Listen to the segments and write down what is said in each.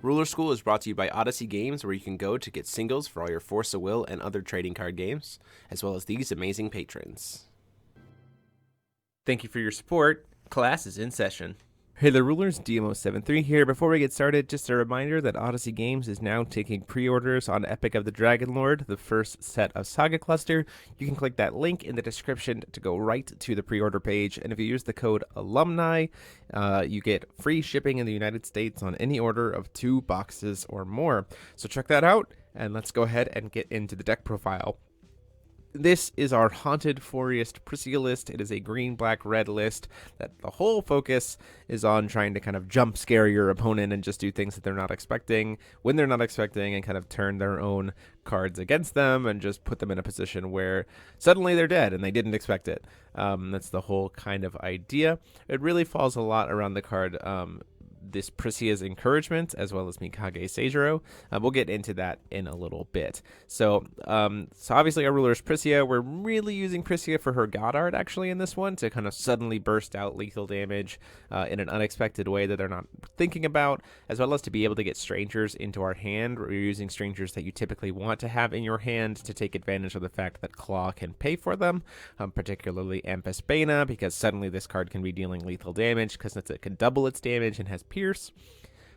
Ruler School is brought to you by Odyssey Games, where you can go to get singles for all your Force of Will and other trading card games, as well as these amazing patrons. Thank you for your support. Class is in session. Hey there, Rulers, DMO73 here. Before we get started, just a reminder that Odyssey Games is now taking pre-orders on Epic of the Dragon Lord, the first set of Saga Cluster. You can click that link in the description to go right to the pre-order page, and if you use the code ALUMNI, you get free shipping in the United States on any order of 2 boxes or more. So check that out, and let's go ahead and get into the deck profile. This is our Haunted Forest Pricia list. It is a green, black, red list that the whole focus is on trying to kind of jump scare your opponent and just do things that they're not expecting when they're not expecting, and kind of turn their own cards against them and just put them in a position where suddenly they're dead and they didn't expect it. That's the whole kind of idea. It really falls a lot around the card this Pricia's Encouragement, as well as Mikage Seijiro. We'll get into that in a little bit. So obviously our ruler is Pricia. We're really using Pricia for her God Art, actually, in this one, to kind of suddenly burst out lethal damage in an unexpected way that they're not thinking about, as well as to be able to get strangers into our hand. We're using strangers that you typically want to have in your hand to take advantage of the fact that Claw can pay for them, particularly Ampus Bana, because suddenly this card can be dealing lethal damage because it can double its damage and has Pierce.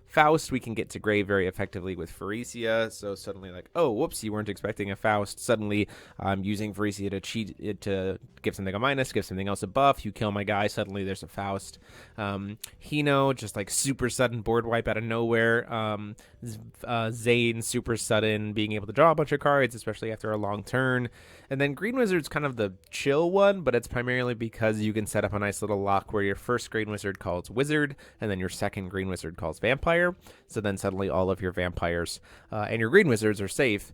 Faust, we can get to grave very effectively with Pricia. So suddenly, like, oh, whoops, you weren't expecting a Faust. Suddenly, I'm using Pricia to cheat it, to give something a minus, give something else a buff. You kill my guy, suddenly there's a Faust. Hino, just like super sudden board wipe out of nowhere. Zane, super sudden, being able to draw a bunch of cards, especially after a long turn. And then Green Wizard's kind of the chill one, but it's primarily because you can set up a nice little lock where your first Green Wizard calls Wizard, and then your second Green Wizard calls Vampire. So then suddenly all of your vampires and your Green Wizards are safe,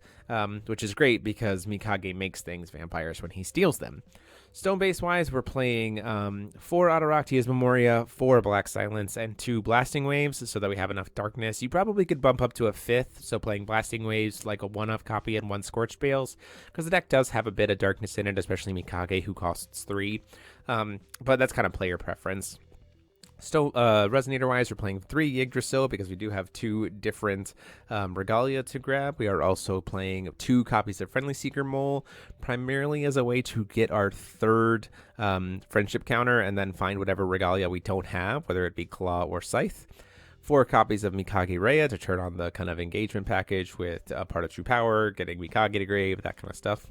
which is great because Mikage makes things vampires when he steals them. Stone base wise, we're playing 4 Autoraktia's Memoria, 4 Black Silence, and 2 Blasting Waves, so that we have enough darkness. You probably could bump up to a 5th, so playing Blasting Waves, like a 1-of copy and 1 Scorched Bales, because the deck does have a bit of darkness in it, especially Mikage, who costs 3. But that's kind of player preference. Still, Resonator-wise, we're playing 3 Yggdrasil because we do have 2 different regalia to grab. We are also playing 2 copies of Friendly Seeker Mole, primarily as a way to get our 3rd friendship counter and then find whatever regalia we don't have, whether it be Claw or Scythe. 4 copies of Mikage Rhea to turn on the kind of engagement package with Part of True Power, getting Mikage to grave, that kind of stuff.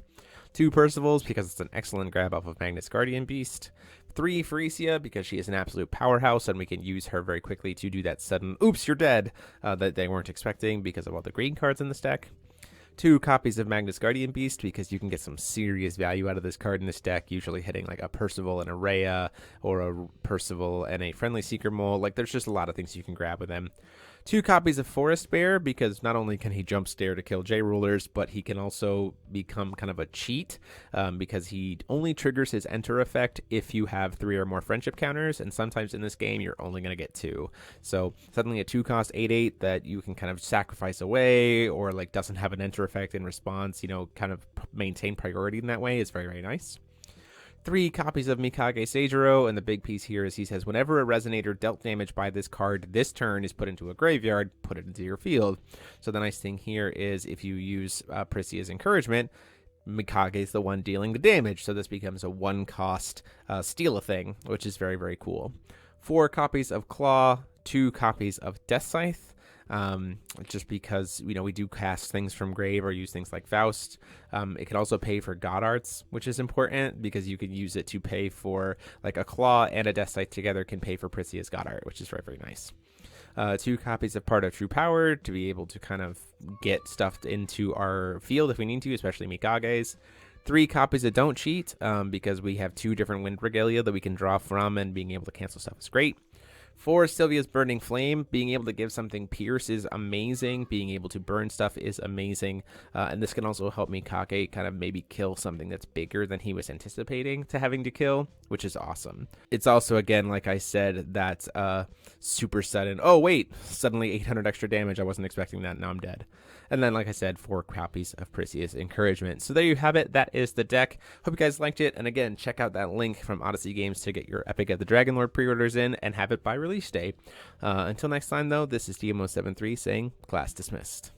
2 Percivals because it's an excellent grab off of Magnus Guardian Beast. 3 Pricia because she is an absolute powerhouse and we can use her very quickly to do that sudden oops, you're dead that they weren't expecting because of all the green cards in this deck. 2 copies of Magnus Guardian Beast because you can get some serious value out of this card in this deck, usually hitting like a Percival and a Rhea, or a Percival and a Friendly Seeker Mole. Like, there's just a lot of things you can grab with them. 2 copies of Forest Bear because not only can he jump stare to kill J-Rulers, but he can also become kind of a cheat because he only triggers his enter effect if you have 3 or more friendship counters, and sometimes in this game you're only going to get 2. So suddenly a 2-cost 8/8 that you can kind of sacrifice away, or like doesn't have an enter effect in response, you know, kind of maintain priority in that way is very, very nice. 3 copies of Mikage Seijiro, and the big piece here is he says whenever a Resonator dealt damage by this card this turn is put into a graveyard, put it into your field. So the nice thing here is if you use Pricia's Encouragement, Mikage is the one dealing the damage, so this becomes a 1-cost steal a thing, which is very, very cool. 4 copies of Claw, 2 copies of Death Scythe. Just because, you know, we do cast things from grave or use things like Faust. It can also pay for God Arts, which is important because you can use it to pay for, like, a Claw and a Death Scythe together can pay for Pricia's God Art, which is very, very nice. 2 copies of Part of True Power to be able to kind of get stuff into our field if we need to, especially Mikage's. 3 copies of Don't Cheat because we have 2 different Wind Regalia that we can draw from, and being able to cancel stuff is great. 4 Sylvia's Burning Flame, being able to give something Pierce is amazing, being able to burn stuff is amazing, and this can also help Mikage kind of maybe kill something that's bigger than he was anticipating to having to kill, which is awesome. It's also, again, like I said, that super sudden, oh wait, suddenly 800 extra damage, I wasn't expecting that, now I'm dead. And then, like I said, 4 copies of Pricia's Encouragement. So there you have it. That is the deck. Hope you guys liked it. And again, check out that link from Odyssey Games to get your Epic of the Dragon Lord pre-orders in and have it by release. release date. Until next time, though, this is DMO73 saying class dismissed.